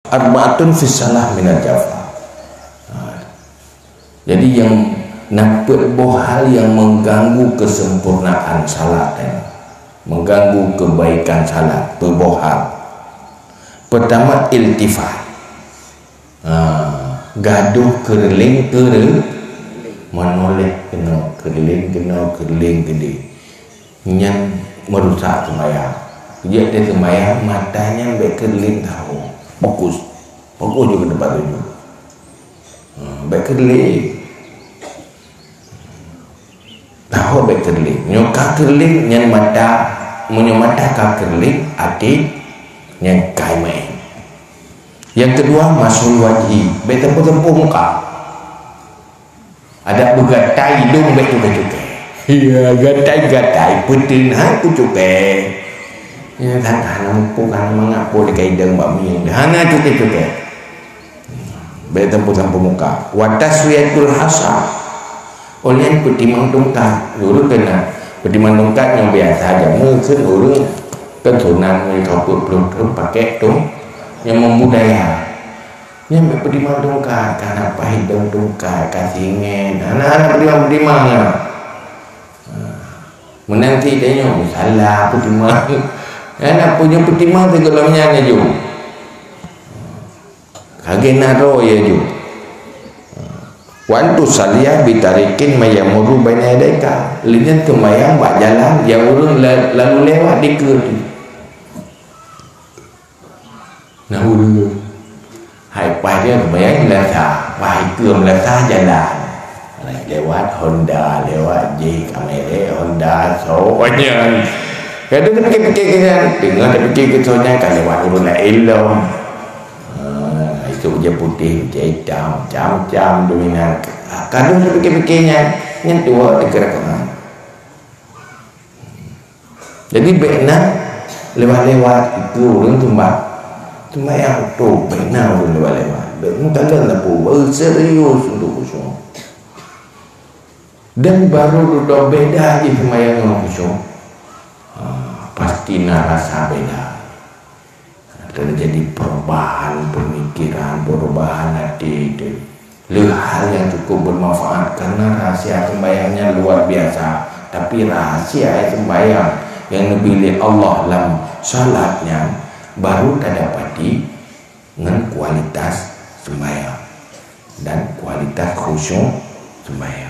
arba'atun fi salah minal jafa. Jadi yang nampak hal yang mengganggu kesempurnaan salat, mengganggu kebaikan salat, berbohal. Pertama, iltifat, gaduh kerling menoleh kena kerling gede yang merusak sembahyang. Dia ada sembahyang matanya baik kerling tahu fokus juga tempat tujuh, baik kerling tahu baik kerling nyoka kerling yang mata ka kerling hati yang kai main. Yang kedua, masul wajhi, baik tempuh muka. Ada begatai hidung baik cukai. Iya, gatai putin aku cukai. Ya kan nampu kan mengapu di kaidang bami. Hana cukai. Baik tempuh muka. Wa taswiyatul hasa. Oleh petimang tongkat, urut kena petimang tongkat yang biasa aja mungkin urut keturunan mereka belum pakai tong yang membudaya. Yang petimang tongkat karena pahit tongkat kasingen. Anak-anak petimang menanti dia salah petimang. Anak punya petimang tu dalamnya aja ju. Kagena ro ya ju. Wantu saliyah bitarikin mayamuru baina yadaika. Lihat kemayang bak jalan yang urun lalu lewat di ke. Nah urun. Hai pai dia kemayang lata, pai keum lata jalan. Lewat Honda, lewat J kamera Honda soalnya. Kadang fikir dengar fikir soalnya kan lewat urun elok. Itu je putih, je hitam, jam dominan. Kadang fikir-fikirnya yang tua digerakkan. Jadi benar lewat-lewat itu orang tumbak yang tu benar orang lewat-lewat. Bukan lah pun serius untuk khusyuk. Dan baru sudah beda di sembahyang yang khusyuk. Pasti rasa beda. Terjadi perubahan pemikiran, perubahan hati itu. Hal yang cukup bermanfaat karena rahasia sembahyangnya luar biasa. Tapi rahasia sembahyang yang dipilih Allah dalam salatnya baru terdapati dengan kualitas sembahyang dan kualitas khusyuk sembahyang.